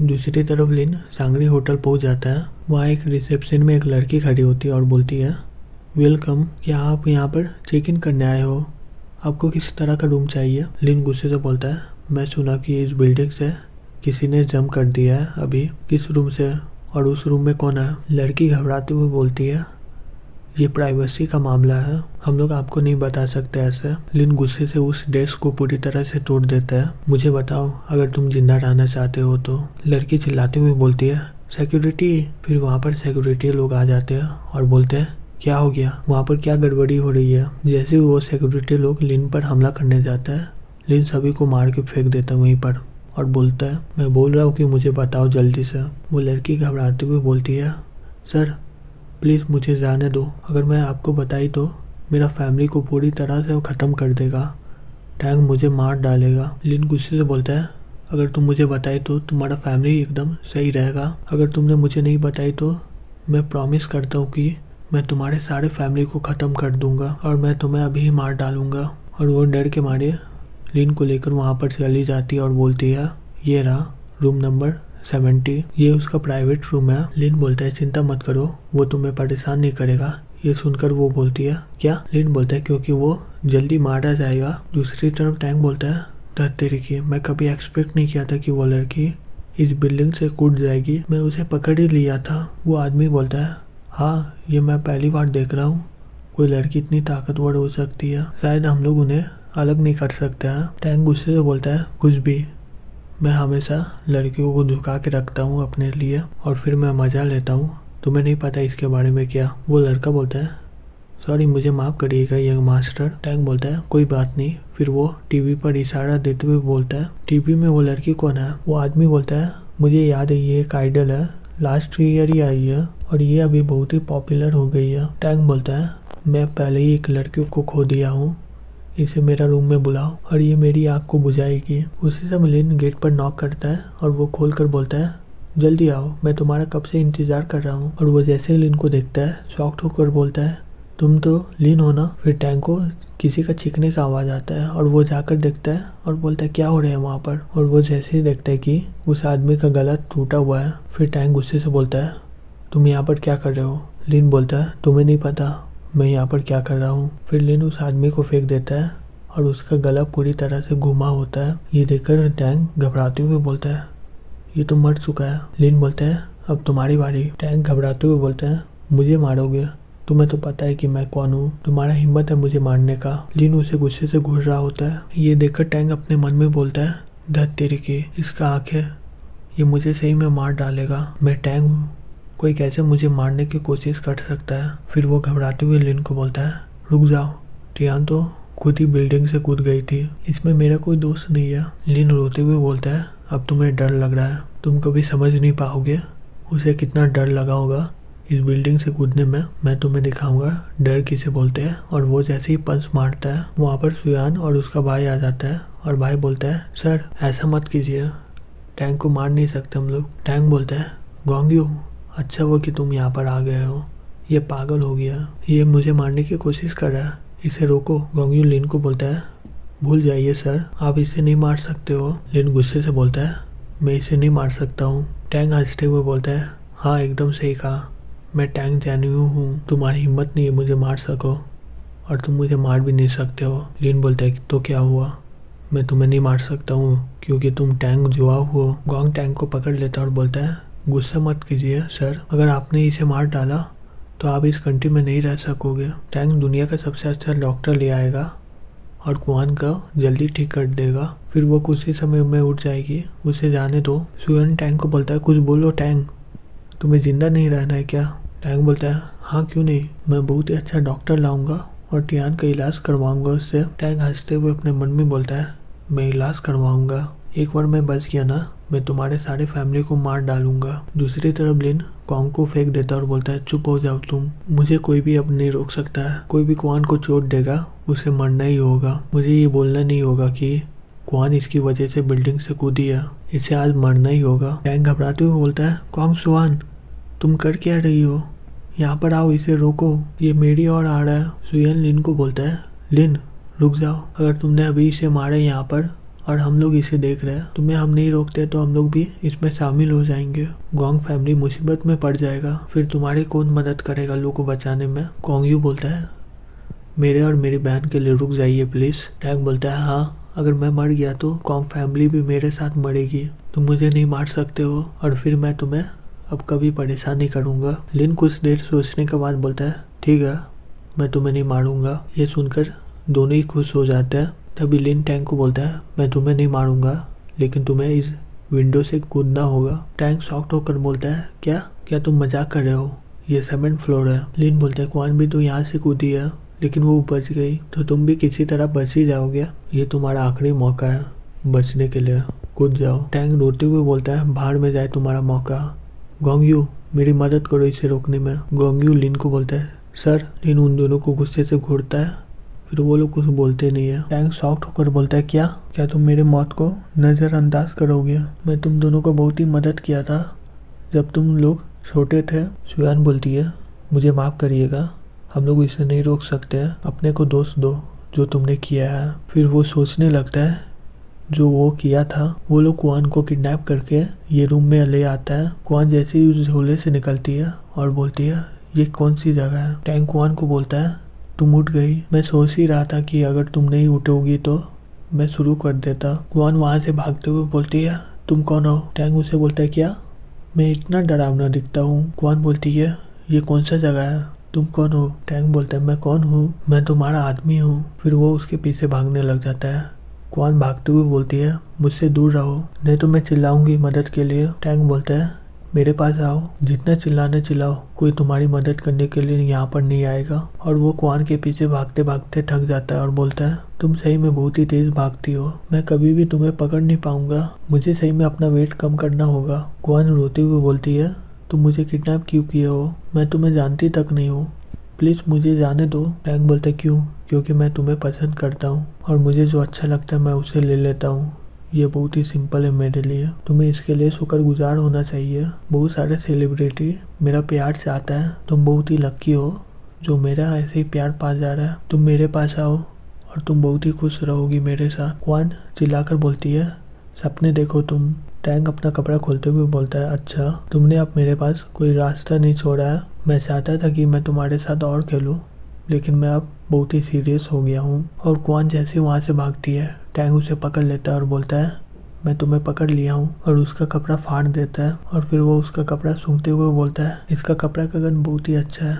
दूसरी तरफ लिन सांगरी होटल पहुंच जाता है। वहाँ एक रिसेप्शन में एक लड़की खड़ी होती है और बोलती है, वेलकम, क्या आप यहाँ पर चेक इन करने आए हो? आपको किस तरह का रूम चाहिए? लिन गुस्से से बोलता है, मैं सुना कि इस बिल्डिंग से किसी ने जंप कर दिया है अभी। किस रूम से? और उस रूम में कौन है? लड़की घबराते हुए बोलती है, ये प्राइवेसी का मामला है, हम लोग आपको नहीं बता सकते ऐसे। लिन गुस्से से उस डेस्क को पूरी तरह से तोड़ देता है। मुझे बताओ अगर तुम जिंदा रहना चाहते हो तो। लड़की चिल्लाते हुए बोलती है, सिक्योरिटी। फिर वहाँ पर सिक्योरिटी लोग आ जाते हैं और बोलते हैं, क्या हो गया? वहाँ पर क्या गड़बड़ी हो रही है? जैसे ही वो सिक्योरिटी लोग लिन पर हमला करने जाता है, लिन सभी को मार के फेंक देता है वहीं पर और बोलता है, मैं बोल रहा हूँ कि मुझे बताओ जल्दी से। वो लड़की घबराते हुए बोलती है, सर प्लीज़ मुझे जाने दो, अगर मैं आपको बताई तो मेरा फैमिली को पूरी तरह से ख़त्म कर देगा, टैंक मुझे मार डालेगा। लिन गुस्से से बोलता है, अगर तुम मुझे बताई तो तुम्हारा फैमिली एकदम सही रहेगा, अगर तुमने मुझे नहीं बताई तो मैं प्रॉमिस करता हूँ कि मैं तुम्हारे सारे फैमिली को ख़त्म कर दूंगा और मैं तुम्हें अभी ही मार डालूंगा। और वो डर के मारे लिन को लेकर वहाँ पर चली जाती है और बोलती है, ये रहा रूम नंबर 70, ये उसका प्राइवेट रूम है। लिन बोलता है, चिंता मत करो, वो तुम्हें परेशान नहीं करेगा। ये सुनकर वो बोलती है, क्या? लिन बोलता है, क्योंकि वो जल्दी मारा जाएगा। दूसरी तरफ टैंक बोलता है, तेरे की मैं कभी एक्सपेक्ट नहीं किया था कि वो लड़की इस बिल्डिंग से कूद जाएगी, मैं उसे पकड़ ही लिया था। वो आदमी बोलता है, हाँ ये मैं पहली बार देख रहा हूँ, कोई लड़की इतनी ताकतवर हो सकती है, शायद हम लोग उन्हें अलग नहीं कर सकते हैं। टैंक गुस्से से बोलता है, कुछ भी, मैं हमेशा लड़कियों को झुका के रखता हूँ अपने लिए और फिर मैं मज़ा लेता हूँ, तुम्हें नहीं पता इसके बारे में क्या? वो लड़का बोलता है, सॉरी मुझे माफ़ करिएगा यंग मास्टर। टैंक बोलता है, कोई बात नहीं। फिर वो टीवी पर इशारा देते हुए बोलता है, टीवी में वो लड़की कौन है? वो आदमी बोलता है, मुझे याद है ये एक आइडल है, लास्ट ईयर ही आई है और ये अभी बहुत ही पॉपुलर हो गई है। टैंक बोलता है, मैं पहले ही एक लड़की को खो दिया हूँ, इसे मेरा रूम में बुलाओ और ये मेरी आग को बुझाएगी। उसी समय लिन गेट पर नॉक करता है और वो खोल कर बोलता है, जल्दी आओ, मैं तुम्हारा कब से इंतज़ार कर रहा हूँ। और वो जैसे ही लिन को देखता है शॉक्ड होकर बोलता है, तुम तो लिन हो ना? फिर टैंक को किसी का चीखने का आवाज़ आता है और वो जाकर देखता है और बोलता है, क्या हो रहा है वहाँ पर? और वो जैसे ही देखता है कि उस आदमी का गला टूटा हुआ है, फिर टैंक गुस्से से बोलता है, तुम यहाँ पर क्या कर रहे हो? लिन बोलता है, तुम्हें नहीं पता मैं यहाँ पर क्या कर रहा हूँ। फिर लिन उस आदमी को फेंक देता है और उसका गला पूरी तरह से घुमा होता है। ये देखकर टैंक घबराते हुए बोलता है, ये तो मर चुका है। लिन बोलता है, अब तुम्हारी बारी। टैंक घबराते हुए बोलता है, मुझे मारोगे? तुम्हें तो पता है कि मैं कौन हूँ, तुम्हारा हिम्मत है मुझे मारने का। लिन उसे गुस्से से घूर रहा होता है। ये देखकर टैंक अपने मन में बोलता है, धत तेरे की, इसका आँख है, ये मुझे सही में मार डालेगा। मैं टैंक हूँ, कोई कैसे मुझे मारने की कोशिश कर सकता है। फिर वो घबराते हुए लिन को बोलता है, रुक जाओ, टियान तो खुद ही बिल्डिंग से कूद गई थी, इसमें मेरा कोई दोष नहीं है। लिन रोते हुए बोलता है, अब तुम्हें डर लग रहा है, तुम कभी समझ नहीं पाओगे उसे कितना डर लगा होगा इस बिल्डिंग से कूदने में। मैं तुम्हें दिखाऊंगा डर किसे बोलते हैं। और वो जैसे ही पंच मारता है वहाँ पर सुयान और उसका भाई आ जाता है और भाई बोलता है, सर ऐसा मत कीजिए, टैंक को मार नहीं सकते हम लोग। टैंक बोलता है, गोंग्यू, अच्छा वो कि तुम यहाँ पर आ गए हो, ये पागल हो गया, ये मुझे मारने की कोशिश कर रहा है, इसे रोको। गोंग्यू लिन को बोलता है, भूल जाइए सर, आप इसे नहीं मार सकते हो। लिन गुस्से से बोलता है, मैं इसे नहीं मार सकता हूँ। टैंक हंसते हुए बोलता है, हाँ एकदम सही कहा, मैं टैंक जेन्यू हूँ, तुम्हारी हिम्मत नहीं है मुझे मार सको और तुम मुझे मार भी नहीं सकते हो। लिन बोलता है, तो क्या हुआ, मैं तुम्हें नहीं मार सकता हूँ क्योंकि तुम टैंक जुआ हो। गोंग टैंक को पकड़ लेता और बोलता है, गुस्सा मत कीजिए सर, अगर आपने इसे मार डाला तो आप इस कंट्री में नहीं रह सकोगे। टैंक दुनिया का सबसे अच्छा डॉक्टर ले आएगा और कुआन का जल्दी ठीक कर देगा। फिर वो कुछ ही समय में उठ जाएगी, उसे जाने दो। सुयन टैंक को बोलता है, कुछ बोलो टैंक, तुम्हें जिंदा नहीं रहना है क्या? टैंक बोलता है, हाँ क्यों नहीं, मैं बहुत ही अच्छा डॉक्टर लाऊंगा और टियान का इलाज करवाऊंगा उससे। टैंक हंसते हुए अपने मन में बोलता है, मैं इलाज करवाऊंगा, एक बार मैं बच गया ना, मैं तुम्हारे सारे फैमिली को मार डालूंगा। दूसरी तरफ लिन क्वांग को फेंक देता और बोलता है, चुप हो जाओ तुम, मुझे कोई भी अब नहीं रोक सकता है, कोई भी क्वान को चोट देगा उसे मरना ही होगा। मुझे ये बोलना नहीं होगा कि क्वान इसकी वजह से बिल्डिंग से कूदी है, इसे आज मरना ही होगा। टैंक घबराते हुए बोलता है, क्वांग सुआन तुम कर क्या रही हो, यहाँ पर आओ, इसे रोको, ये मेरी ओर आ रहा है। सुयन लिन को बोलता है, लिन रुक जाओ, अगर तुमने अभी इसे मारा यहाँ पर और हम लोग इसे देख रहे हैं। तुम्हें हम नहीं रोकते तो हम लोग भी इसमें शामिल हो जाएंगे। गोंग फैमिली मुसीबत में पड़ जाएगा, फिर तुम्हारी कौन मदद करेगा लू को बचाने में। गोंग यू बोलता है मेरे और मेरी बहन के लिए रुक जाइए प्लीज। टैंग बोलता है हाँ, अगर मैं मर गया तो गोंग फैमिली भी मेरे साथ मरेगी। तुम मुझे नहीं मार सकते हो और फिर मैं तुम्हें अब कभी परेशान नहीं करूंगा। लिन कुछ देर सोचने के बाद बोलता है ठीक है, मैं तुम्हें नहीं मारूंगा। ये सुनकर दोनों ही खुश हो जाते हैं। तभी लिन टैंग को बोलता है मैं तुम्हें नहीं मारूंगा, लेकिन तुम्हें इस विंडो से कूदना होगा। टैंग शॉक्ड होकर बोलता है क्या तुम मजाक कर रहे हो, ये 7th फ्लोर है। लिन बोलता है क्वान भी तो यहाँ से कूदी है, लेकिन वो बच गई, तो तुम भी किसी तरह बच ही जाओगे। ये तुम्हारा आखिरी मौका है बचने के लिए, कूद जाओ। टैंग रोते हुए बोलता है बाहर में जाए तुम्हारा मौका। गोंग यू मेरी मदद करो इसे रोकने में। गोंग यू लिन को बोलता है सर। लिन उन दोनों को गुस्से से घूरता है, फिर वो लोग कुछ बोलते नहीं है। टैंग शॉक्ड होकर बोलता है क्या तुम मेरे मौत को नज़रअंदाज करोगे? मैं तुम दोनों को बहुत ही मदद किया था जब तुम लोग छोटे थे। सुयान बोलती है मुझे माफ़ करिएगा, हम लोग इसे नहीं रोक सकते हैं, अपने को दोष दो जो तुमने किया है। फिर वो सोचने लगता है जो वो किया था। वो लोग क्वान को किडनैप करके ये रूम में ले आता है। क्वान जैसे ही उस झोले से निकलती है और बोलती है ये कौन सी जगह है। टैंग क्वान को बोलता है तुम उठ गई, मैं सोच ही रहा था कि अगर तुम नहीं उठोगी तो मैं शुरू कर देता। क्वान वहाँ से भागते हुए बोलती है तुम कौन हो? टैंग उसे बोलता है क्या मैं इतना डरावना दिखता हूँ? क्वान बोलती है ये कौन सा जगह है, तुम कौन हो? टैंग बोलता है मैं कौन हूँ, मैं तुम्हारा आदमी हूँ। फिर वो उसके पीछे भागने लग जाता है। क्वान भागते हुए बोलती है मुझसे दूर रहो नहीं तो मैं चिल्लाऊंगी मदद के लिए। टैंग बोलता है मेरे पास आओ, जितना चिल्लाने चिल्लाओ, कोई तुम्हारी मदद करने के लिए यहाँ पर नहीं आएगा। और वो क्वान के पीछे भागते भागते थक जाता है और बोलता है तुम सही में बहुत ही तेज भागती हो, मैं कभी भी तुम्हें पकड़ नहीं पाऊंगा, मुझे सही में अपना वेट कम करना होगा। क्वान रोते हुए बोलती है तुम मुझे किडनैप क्यों किए हो, मैं तुम्हें जानती तक नहीं हूँ, प्लीज़ मुझे जाने दो। टैंग बोलता है क्यों? क्योंकि मैं तुम्हें पसंद करता हूँ और मुझे जो अच्छा लगता है मैं उसे ले लेता हूँ। ये बहुत ही सिंपल है मेरे लिए, तुम्हें इसके लिए शुक्रगुजार होना चाहिए। बहुत सारे सेलिब्रिटी मेरा प्यार चाहता है, तुम बहुत ही लकी हो जो मेरा ऐसे ही प्यार पा जा रहा है। तुम मेरे पास आओ और तुम बहुत ही खुश रहोगी मेरे साथ। क्वान चिल्लाकर बोलती है सपने देखो तुम। टैंग अपना कपड़ा खोलते हुए बोलता है अच्छा, तुमने अब मेरे पास कोई रास्ता नहीं छोड़ा है। मैं चाहता था कि मैं तुम्हारे साथ और खेलूं, लेकिन मैं अब बहुत ही सीरियस हो गया हूँ। और क्वान जैसे वहाँ से भागती है, टैंग उसे पकड़ लेता है और बोलता है मैं तुम्हें पकड़ लिया हूँ, और उसका कपड़ा फाड़ देता है। और फिर वो उसका कपड़ा सूंघते हुए बोलता है इसका कपड़ा का गंध बहुत ही अच्छा है,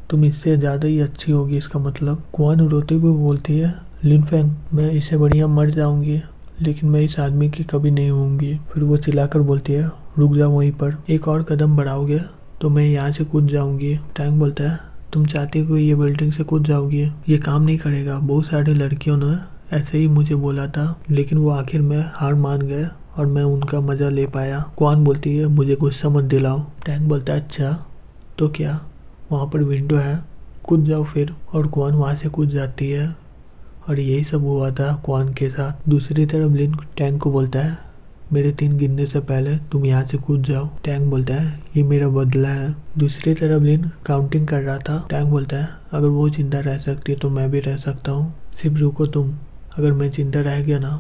तुम इससे ज़्यादा ही अच्छी होगी इसका मतलब। क्वान रोते हुए बोलती है लिन फेंग मैं इससे बढ़िया मर जाऊंगी, लेकिन मैं इस आदमी की कभी नहीं होंगी। फिर वो चिल्लाकर बोलती है रुक जाओ वहीं पर, एक और कदम बढ़ाओगे तो मैं यहाँ से कूद जाऊंगी। टैंग बोलता है तुम चाहती हो ये बिल्डिंग से कूद जाओगी, ये काम नहीं करेगा। बहुत सारी लड़कियों ने ऐसे ही मुझे बोला था, लेकिन वो आखिर में हार मान गए और मैं उनका मजा ले पाया। क्वान बोलती है मुझे गुस्सा मत दिलाओ। टैंग बोलता है अच्छा तो क्या, वहाँ पर विंडो है, कूद जाओ फिर। और क्वान वहाँ से कूद जाती है और यही सब हुआ था क्वान के साथ। दूसरी तरफ लिन टैंग को बोलता है मेरे 3 गिनने से पहले तुम यहाँ से कूद जाओ। टैंग बोलता है ये मेरा बदला है। दूसरी तरफ लिन काउंटिंग कर रहा था। टैंग बोलता है अगर वो जिंदा रह सकती है तो मैं भी रह सकता हूँ, सिर्फ रुको तुम, अगर मैं जिंदा रह गया ना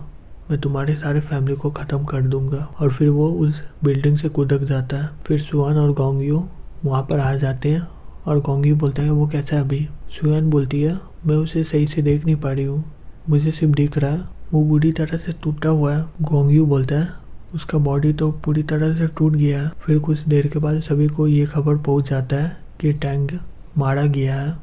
मैं तुम्हारे सारे फैमिली को ख़त्म कर दूंगा। और फिर वो उस बिल्डिंग से कूदक जाता है। फिर सुहान और गोंग यू वहाँ पर आ जाते हैं और गोंग यू बोलता है वो कैसा है अभी। सुहान बोलती है मैं उसे सही से देख नहीं पा रही हूँ, मुझे सिर्फ दिख रहा है वो बुरी तरह से टूटा हुआ है। गोंग यू बोलता है उसका बॉडी तो पूरी तरह से टूट गया है। फिर कुछ देर के बाद सभी को ये खबर पहुंच जाता है कि टैंग मारा गया है।